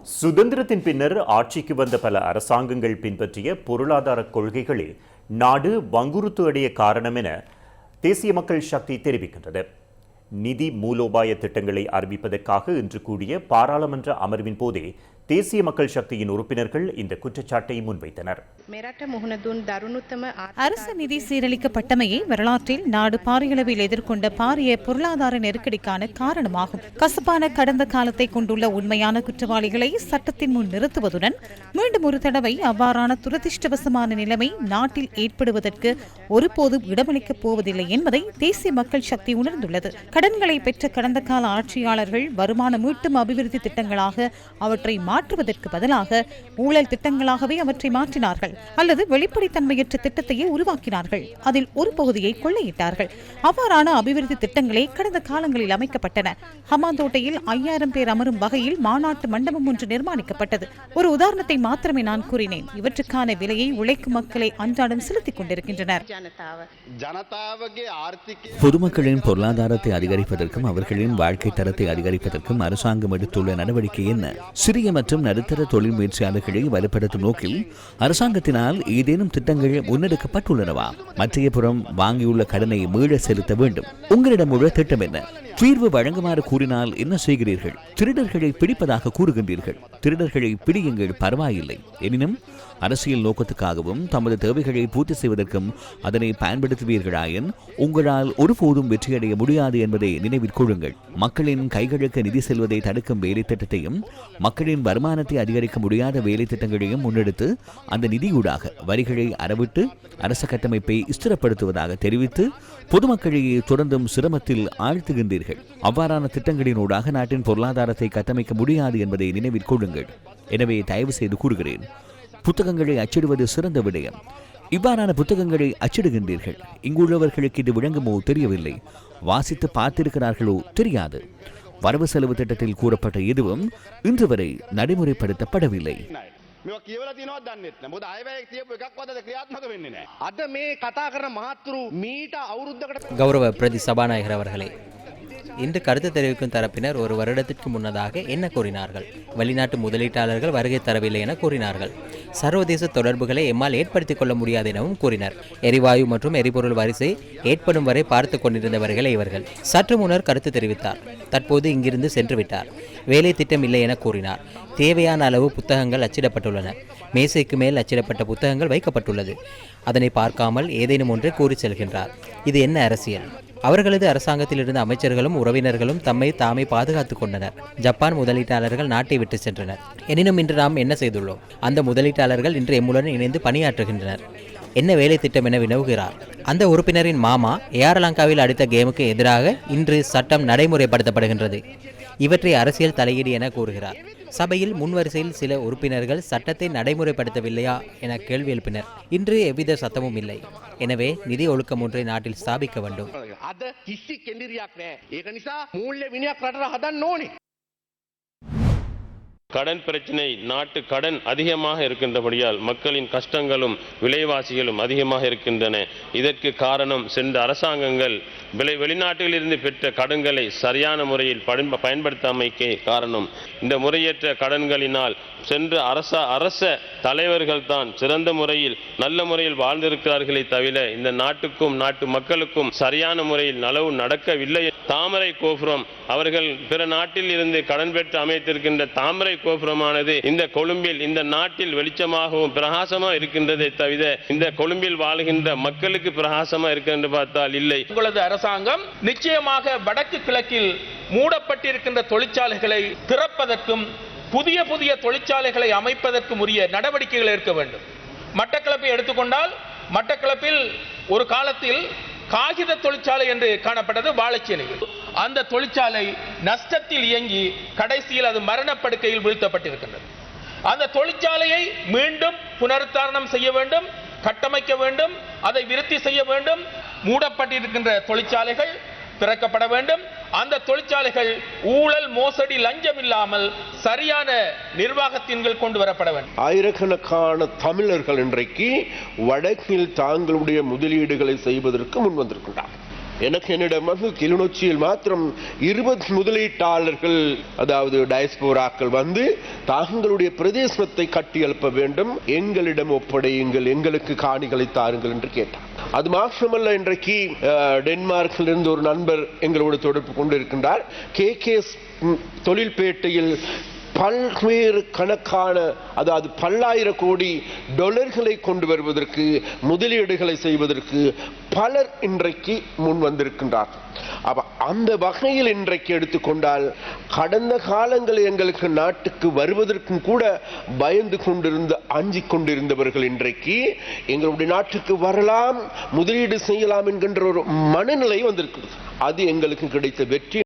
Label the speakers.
Speaker 1: சுதந்திரத்தின் பின்னர் ஆட்சிக்கு வந்த பல அரசாங்கங்கள் பின்பற்றிய பொருளாதார கொள்கைகளே நாடு வங்குறுத்து அடைய காரணம் என தேசிய மக்கள் சக்தி தெரிவிக்கின்றது. நிதி மூலோபாய திட்டங்களை அறிவிப்பதற்காக இன்று கூடிய பாராளுமன்ற அமர்வின் போதே தேசிய மக்கள் சக்தியின் உறுப்பினர்கள் இந்த குற்றச்சாட்டை முன்வைத்தனர்.
Speaker 2: அரசு நிதி சீரழிக்கப்பட்டமையே வரலாற்றில் நாடு பாரியளவில் எதிர்கொண்ட பாரிய பொருளாதார நெருக்கடிக்கான காரணமாகும். கசப்பான கடந்த காலத்தை கொண்டுள்ள உண்மையான குற்றவாளிகளை சட்டத்தின் முன் நிறுத்துவதுடன் மீண்டும் ஒரு தடவை அவ்வாறான துரதிருஷ்டவசமான நிலைமை நாட்டில் ஏற்படுவதற்கு ஒருபோதும் இடமளிக்கப் போவதில்லை என்பதை தேசிய மக்கள் சக்தி உணர்ந்துள்ளது. கடன்களை பெற்ற கடந்த கால ஆட்சியாளர்கள் வருமான மீட்டும் அபிவிருத்தி திட்டங்களாக அவற்றை மாற்றுவதற்கு பதிலாக ஊழல் திட்டங்களாகவே அவற்றை மாற்றினார்கள் அல்லது வெளிப்படைத்தன்மையற்ற திட்டத்தையே உருவாக்கினார்கள். அதில் ஒரு பகுதியை கொள்ளையிட்டார்கள். அவ்வாறான அபிவிருத்தி திட்டங்களே கடந்த காலங்களில் அமைக்கப்பட்டன. ஹமாந்தோட்டையில் 5000 பேர் அமரும் வகையில் மாநாட்டு மண்டபம் ஒன்று நிர்மாணிக்கப்பட்டது. ஒரு உதாரணத்தை மாத்திரமே நான் கூறினேன். இவற்றுக்கான விலையை உழைக்கும் மக்களை அன்றாடம் செலுத்திக் கொண்டிருக்கின்றனர்.
Speaker 3: பொதுமக்களின் பொருளாதாரத்தை அதிகரிப்பதற்கும் அவர்களின் வாழ்க்கை தரத்தை அதிகரிப்பதற்கும் அரசாங்கம் எடுத்துள்ள நடவடிக்கை என்ன? சிறிய மற்றும் நடுத்தர தொழில் முயற்சியாளர்களை வலுப்படுத்தும் நோக்கில் அரசாங்கத்தினால் ஏதேனும் திட்டங்கள் முன்னெடுக்கப்பட்டுள்ளனவா? மற்றைய புறம் வாங்கியுள்ள கடனை மீள செலுத்த வேண்டும். உங்களிடம் உள்ள திட்டம் என்ன? தீர்வு வழங்குமாறு கூறினால் என்ன செய்கிறீர்கள்? திருடர்களை பிடிப்பதாக கூறுகின்றீர்கள். திருடர்களை பிடியுங்கள், பரவாயில்லை. எனினும் அரசியல் நோக்கத்துக்காகவும் தமது தேவைகளை பூர்த்தி செய்வதற்கும் அதனை பயன்படுத்துவீர்களாயின் உங்களால் ஒருபோதும் வெற்றியடைய முடியாது என்பதை நினைவில் கொள்ளுங்கள். மக்களின் கைகளுக்கு நிதி செல்வதை தடுக்கும் வேலை திட்டத்தையும் மக்களின் வருமானத்தை அதிகரிக்க முடியாத வேலை திட்டங்களையும் முன்னெடுத்து அந்த நிதியூடாக வரிகளை அறவிட்டு அரச கட்டமைப்பை ஸ்திரப்படுத்துவதாக தெரிவித்து பொதுமக்களை தொடர்ந்தும் சிரமத்தில் ஆழ்த்துகின்றீர்கள். அவ்வாறான திட்டங்களினூடாக நாட்டின் பொருளாதாரத்தை கட்டமைக்க முடியாது என்பதை நினைவில் கொள்ளுங்கள். எனவே தயவு செய்து கூறுகிறேன், புத்தகங்களை அச்சிடுவது சிறந்த விடயம். இவ்வாறான புத்தகங்களை அச்சிடுகின்றீர்கள். இங்குள்ளவர்களுக்கு இது விளங்குமோ தெரியவில்லை. வாசித்து பார்த்திருக்கிறார்களோ தெரியாது. வரவு செலவு திட்டத்தில் கூறப்பட்ட எதுவும் இன்று வரை நடைமுறைப்படுத்தப்படவில்லை.
Speaker 4: கௌரவ பிரதி சபாநாயகர் அவர்களே, இன்று கருத்து தெரிவிக்கும் தரப்பினர் ஒரு வருடத்திற்கு முன்னதாக என்ன கூறினார்கள்? வெளிநாட்டு முதலீட்டாளர்கள் வருகை தரவில்லை என கூறினார்கள். சர்வதேச தொடர்புகளை எம்மால் ஏற்படுத்திக் கொள்ள முடியாது எனவும் கூறினர். எரிவாயு மற்றும் எரிபொருள் வரிசை ஏற்படும் வரை பார்த்து கொண்டிருந்தவர்களே இவர்கள். சற்று முன்னர் கருத்து தெரிவித்தார். தற்போது இங்கிருந்து சென்று விட்டார். வேலை திட்டம் இல்லை என கூறினார். தேவையான அளவு புத்தகங்கள் அச்சிடப்பட்டுள்ளன. மேசைக்கு மேல் அச்சிடப்பட்ட புத்தகங்கள் வைக்கப்பட்டுள்ளது. அதனை பார்க்காமல் ஏதேனும் ஒன்றை கூறி செல்கின்றார். இது என்ன அரசியல்? அவர்களது அரசாங்கத்தில் இருந்த அமைச்சர்களும் உறவினர்களும் தம்மை தாமே பாதுகாத்துக் கொண்டனர். ஜப்பான் முதலீட்டாளர்கள் நாட்டை விட்டு சென்றனர். எனினும் இன்று நாம் என்ன செய்துள்ளோம்? அந்த முதலீட்டாளர்கள் இன்று எம்முடன் இணைந்து பணியாற்றுகின்றனர். என்ன வேலை திட்டம் என வினவுகிறார். அந்த உறுப்பினரின் மாமா ஏர்லங்காவில் அடித்த கேமுக்கு எதிராக இன்று சட்டம் நடைமுறைப்படுத்தப்படுகின்றது. இவற்றை அரசியல் தலையீடு என கூறுகிறார். சபையில் முன்வரிசையில் சில உறுப்பினர்கள் சட்டத்தை நடைமுறைப்படுத்தவில்லையா என கேள்வி எழுப்பினர். இன்று எவ்வித சத்தமும் இல்லை. எனவே நிதி ஒழுக்கம் ஒன்றை நாட்டில் ஸ்தாபிக்க வேண்டும்.
Speaker 5: கடன் பிரச்சினை, நாட்டு கடன் அதிகமாக இருக்கின்றபடியால் மக்களின் கஷ்டங்களும் விலைவாசிகளும் அதிகமாக இருக்கின்றன. இதற்கு காரணம் சென்ற அரசாங்கங்கள் வெளிநாட்டில் இருந்து பெற்ற கடன்களை சரியான முறையில் பயன்படுத்தாமைக்கே காரணம். இந்த முறையற்ற கடன்களினால் சென்ற அரச தலைவர்கள் தான் சிறந்த முறையில் நல்ல முறையில் வாழ்ந்திருக்கிறார்களே தவிர இந்த நாட்டுக்கும் நாட்டு மக்களுக்கும் சரியான முறையில் நலவு நடக்கவில்லை. தாமரை கோபுரம் அவர்கள் பிற நாட்டில் இருந்து கடன் பெற்று அமைத்திருக்கின்ற தாமரை கோபுரமானது இந்த கொழும்பில் இந்த நாட்டில் வெளிச்சமாகவும் பிரகாசமாக இருக்கின்றதை தவிர இந்த கொழும்பில் வாழ்கின்ற மக்களுக்கு பிரகாசமாக இருக்கின்ற பார்த்தால் இல்லை.
Speaker 6: உங்களது அரசாங்கம் நிச்சயமாக வடக்கு கிழக்கில் மூடப்பட்டிருக்கின்ற தொழிற்சாலைகளை திறப்பதற்கும் புதிய புதிய தொழிற்சாலைகளை அமைப்பதற்கும் உரிய நடவடிக்கைகள் எடுக்க வேண்டும். மட்டக்களப்பை எடுத்துக்கொண்டால் மட்டக்களப்பில் ஒரு காலத்தில் காகித தொழிற்சாலை என்று காணப்பட்டது வாழைச்சேனையில். அந்த தொழிற்சாலை நஷ்டத்தில் இயங்கி கடைசியில் அது மரணப்படுக்கையில் வீழ்த்தப்பட்டிருக்கின்றது. அந்த தொழிற்சாலையை மீண்டும் புனருத்தாரணம் செய்ய வேண்டும், கட்டமைக்க வேண்டும், அதை விருத்தி செய்ய வேண்டும். மூடப்பட்டிருக்கின்ற தொழிற்சாலைகள் திறக்கப்பட வேண்டும். அந்த தொழிற்சாலைகள் ஊழல், மோசடி, லஞ்சம் இல்லாமல் சரியான நிர்வாகத்தின் கீழ் கொண்டு வரப்பட வேண்டும்.
Speaker 7: ஆயிரக்கணக்கான தமிழர்கள் இன்றைக்கு வடக்கில் தாங்களுடைய முதலீடுகளை செய்வதற்கு முன்வந்திருக்கின்றனர். எனக்கு என்னிடம் கிளிநொச்சியில் மாத்திரம் 20 முதலீட்டாளர்கள், அதாவது டயஸ்போராக்கள் வந்து தங்களுடைய பிரதேசத்தை கட்டியெழுப்ப வேண்டும், எங்களிடம் ஒப்படையுங்கள், எங்களுக்கு காணிகளை தாருங்கள் என்று கேட்டார். அது மாத்திரமல்ல, இன்றைக்கு டென்மார்க்கில் இருந்து ஒரு நண்பர் எங்களோடு தொடர்பு கொண்டிருக்கின்றார். கேகேஎஸ் தொழில்பேட்டையில் பல்வேறு கணக்கான, அதாவது பல்லாயிரம் கோடி டாலர்களை கொண்டு வருவதற்கு, முதலீடுகளை செய்வதற்கு பலர் இன்றைக்கு முன் வந்திருக்கின்றார். அப்ப அந்த வகையில் இன்றைக்கு எடுத்துக்கொண்டால், கடந்த காலங்களில் எங்களுக்கு நாட்டுக்கு வருவதற்கும் கூட பயந்து கொண்டிருந்த, அஞ்சிக் கொண்டிருந்தவர்கள் இன்றைக்கு எங்களுடைய நாட்டுக்கு வரலாம், முதலீடு செய்யலாம் என்கின்ற ஒரு மனநிலை வந்திருக்கிறது. அது எங்களுக்கு கிடைத்த வெற்றி.